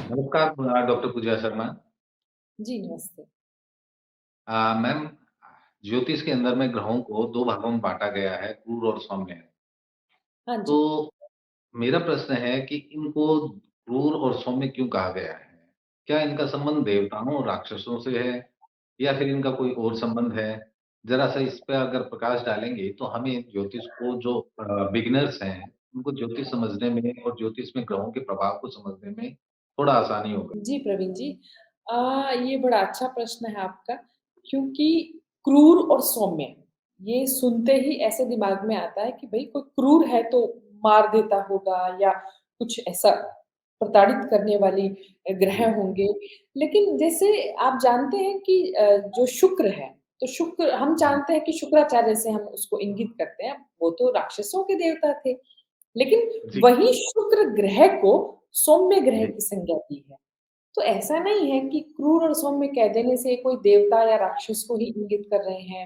नमस्कार डॉक्टर पूजा शर्मा। जी, नमस्ते। मैम, ज्योतिष के अंदर में ग्रहों को 2 भागों में बाँटा गया है, क्रूर और सौम्य। हाँ तो जी। मेरा प्रश्न है कि इनको क्रूर और सौम्य क्यों कहा गया है? क्या इनका संबंध देवताओं और राक्षसों से है या फिर इनका कोई और संबंध है? ज़रा-सा इस पे अगर प्रकाश डालेंगे तो हमें ज्योतिष को जो बिगिनर्स हैं, उनको ज्योतिष समझने में और ज्योतिष में ग्रहों के प्रभाव को समझने में थोड़ा आसानी होगा। जी, प्रवीण जी। ये बड़ा अच्छा प्रश्न है आपका क्योंकि क्रूर और सौम्य, ये सुनते ही ऐसे दिमाग में आता है कि भई कोई क्रूर है तो मार देता होगा या कुछ ऐसा प्रताड़ित करने वाली ग्रह जी, होंगे। लेकिन जैसे आप जानते हैं कि जो शुक्र है, तो शुक्र हम जी, जानते हैं कि शुक्राचार्य से हम उसको इंगित करते हैं, वो तो राक्षसों के देवता थे। लेकिन जी, वही शुक्र ग्रह को सौम्य ग्रह जी, की संज्ञा दी है। तो ऐसा नहीं है कि क्रूर और सौम्य कह देने से कोई देवता या राक्षस को ही इंगित कर रहे हैं,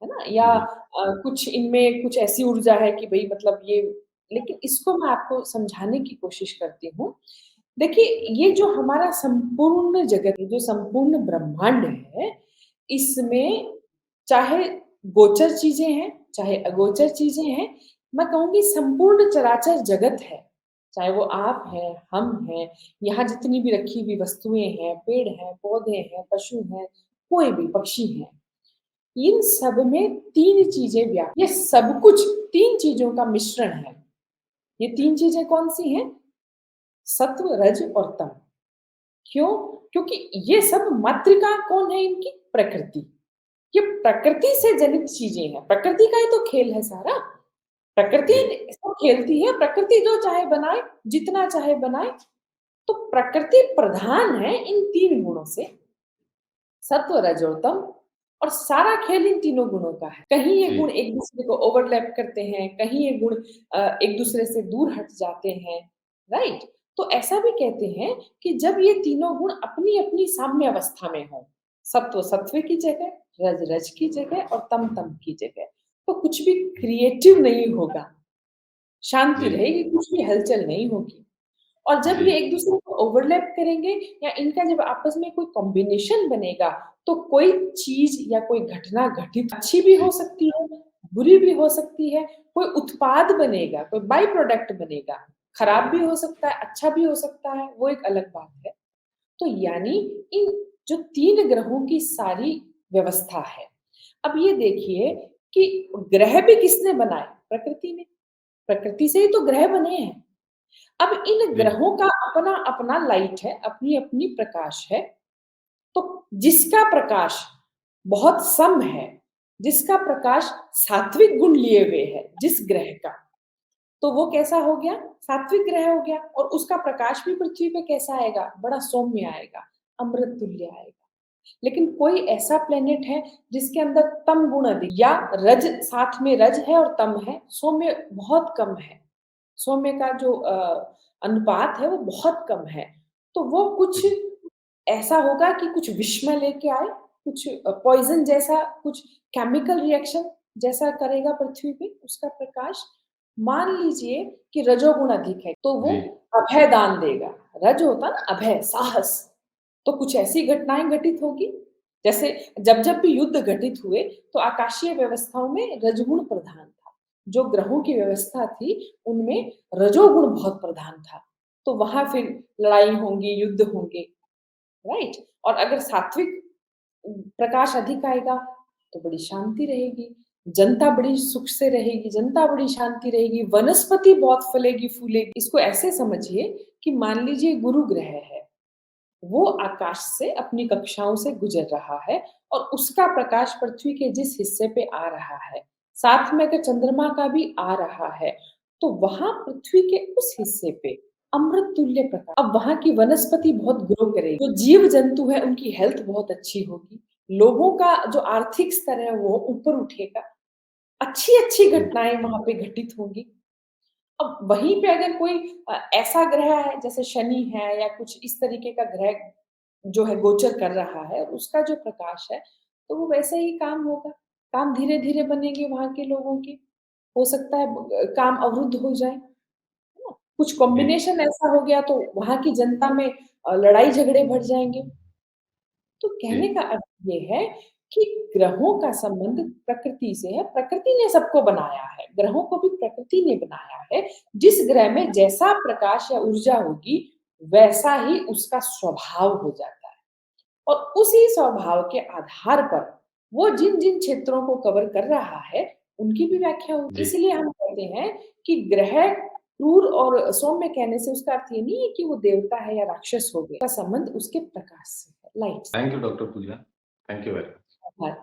है ना? या जी, कुछ इनमें कुछ ऐसी ऊर्जा है कि भई मतलब ये लेकिन इसको मैं आपको समझाने की कोशिश करती हूँ। देखिए, ये जो हमारा संपूर्ण जगत है, जो संपूर्ण ब्रह्मांड है, इसमें चाहे गोचर चीज़ें हैं, चाहे अगोचर चीज़ें हैं, मैं कहूँगी संपूर्ण चराचर जगत है। चाहे वो आप हैं, हम हैं, यहाँ जितनी भी रखी हुई वस्तुएँ हैं, पेड़ हैं, पौधे हैं, पशु हैं, कोई भी पक्षी हैं, इन सब में 3 चीज़ें ये सब कुछ 3 चीज़ों का मिश्रण है। ये 3 चीज़ें कौन-सी हैं? सत्व, रज और तम। क्यों? क्योंकि ये सब मातृका कौन है इनकी? प्रकृति। ये प्रकृति से जनित चीज़ें हैं, प्रकृति का ही तो खेल है सारा। प्रकृति जी, सब खेलती है, प्रकृति जो चाहे बनाए, जितना चाहे बनाए, तो प्रकृति प्रधान है इन 3 गुणों से, सत्व, रज और तम और सारा खेल इन तीनों गुणों का है। कहीं ये जी, गुण एक-दूसरे को ओवरलैप करते हैं, कहीं ये गुण एक-दूसरे से दूर हट जाते हैं, राइट? तो ऐसा भी कहते हैं कि जब ये तीनों गुण अपनी-अपनी साम्य अवस्था में हों, सत्व सत्व की जगह, रज रज की जगह और तम तम की जगह, तो कुछ भी क्रिएटिव नहीं होगा, शांति जी, रहेगी, कुछ भी हलचल नहीं होगी। और जब जी, ये एक-दूसरे को ओवरलैप करेंगे या इनका जब आपस में कोई कॉम्बिनेशन बनेगा, तो कोई चीज़ या कोई घटना घटित अच्छी भी जी, हो सकती है, बुरी भी हो सकती है, कोई उत्पाद बनेगा, कोई बाय प्रोडक्ट बनेगा, खराब भी हो सकता है, अच्छा भी हो सकता है, वो एक अलग बात है। तो यानी इन जो 3 ग्रहों की सारी व्यवस्था है। अब ये देखिए कि ग्रह भी किसने बनाए? प्रकृति ने। प्रकृति से ही तो ग्रह बने हैं। अब इन जी, ग्रहों का अपना-अपना लाइट है, अपनी-अपनी प्रकाश है। तो जिसका प्रकाश बहुत सम है, जिसका प्रकाश सात्विक गुण लिए हुए है, जिस ग्रह का, तो वो कैसा हो गया? सात्विक ग्रह हो गया और उसका प्रकाश भी पृथ्वी पे कैसा आएगा? बड़ा सौम्य आएगा, अमृत तुल्य आएगा। लेकिन कोई ऐसा प्लेनेट है जिसके अंदर तम गुण अधिक या रज साथ में रज है और तम है, सौम्य बहुत कम है। सौम्य का जो अनुपात है वो बहुत कम है। तो वो कुछ जी, ऐसा होगा कि कुछ विषमय लेके आए, कुछ पॉइज़न जैसा कुछ केमिकल रिएक्शन जैसा करेगा पृथ्वी पे उसका प्रकाश। मान लीजिए कि रजोगुण अधिक है, तो वो जी, अभय दान देगा। रज होता ना अभय, साहस, तो कुछ ऐसी घटनाएँ घटित होगी, जैसे जब-जब भी युद्ध घटित हुए, तो आकाशीय व्यवस्थाओं में रजोगुण प्रधान था। जो ग्रहों की व्यवस्था थी, उनमें रजोगुण बहुत प्रधान था। तो वहाँ फिर लड़ाई होंगी, युद्ध होंगे, राइट? और अगर सात्विक प्रकाश अधिक आएगा, तो बड़ी शांति रहेगी, जनता बड़ी सुख से रहेगी, जनता बड़ी शांति रहेगी, वनस्पति बहुत फलेगी-फूलेगी। इसको ऐसे समझिए कि मान लीजिए गुरु ग्रह है, वो आकाश से अपनी कक्षाओं से गुजर रहा है और उसका प्रकाश पृथ्वी के जिस हिस्से पे आ रहा है, साथ में अगर चंद्रमा का भी आ रहा है, तो वहाँ पृथ्वी के उस हिस्से पे अमृत तुल्य प्रकाश अब वहाँ की वनस्पति बहुत ग्रो करेगी, जो जीव-जंतु है उनकी हेल्थ बहुत अच्छी होगी, लोगों का जो आर्थिक स्तर है वो ऊपर उठेगा, अच्छी-अच्छी जी, घटनाएँ वहाँ पे घटित होंगी। अब वहीं पे अगर कोई ऐसा ग्रह है जैसे शनि है या कुछ इस तरीके का ग्रह जो है गोचर कर रहा है, उसका जो प्रकाश है, तो वो वैसे ही काम होगा। काम धीरे-धीरे बनेंगे वहाँ के लोगों के। हो सकता है काम अवरुद्ध हो जाए, है ना? कुछ जी, कॉम्बिनेशन ऐसा हो गया तो वहाँ की जनता में लड़ाई झगड़े बढ़ जाएँगे। तो कहने जी, का अर्थ ये है कि ग्रहों का संबंध प्रकृति से है, प्रकृति ने सबको बनाया है, ग्रहों को भी प्रकृति ने बनाया है। जिस ग्रह में जैसा प्रकाश या ऊर्जा होगी, वैसा ही उसका स्वभाव हो जाता है और उसी स्वभाव के आधार पर वो जिन-जिन क्षेत्रों को कवर कर रहा है, उनकी भी व्याख्या होगी। जी। इसलिए हम कहते हैं कि ग्रह क्रूर और सौम्य कहने से उसका अर्थ ये नहीं है कि वो देवता है या राक्षस हो गए, का संबंध उसके प्रकाश से है, लाइट से। Thank you doctor Pooja. Thank you very much. है।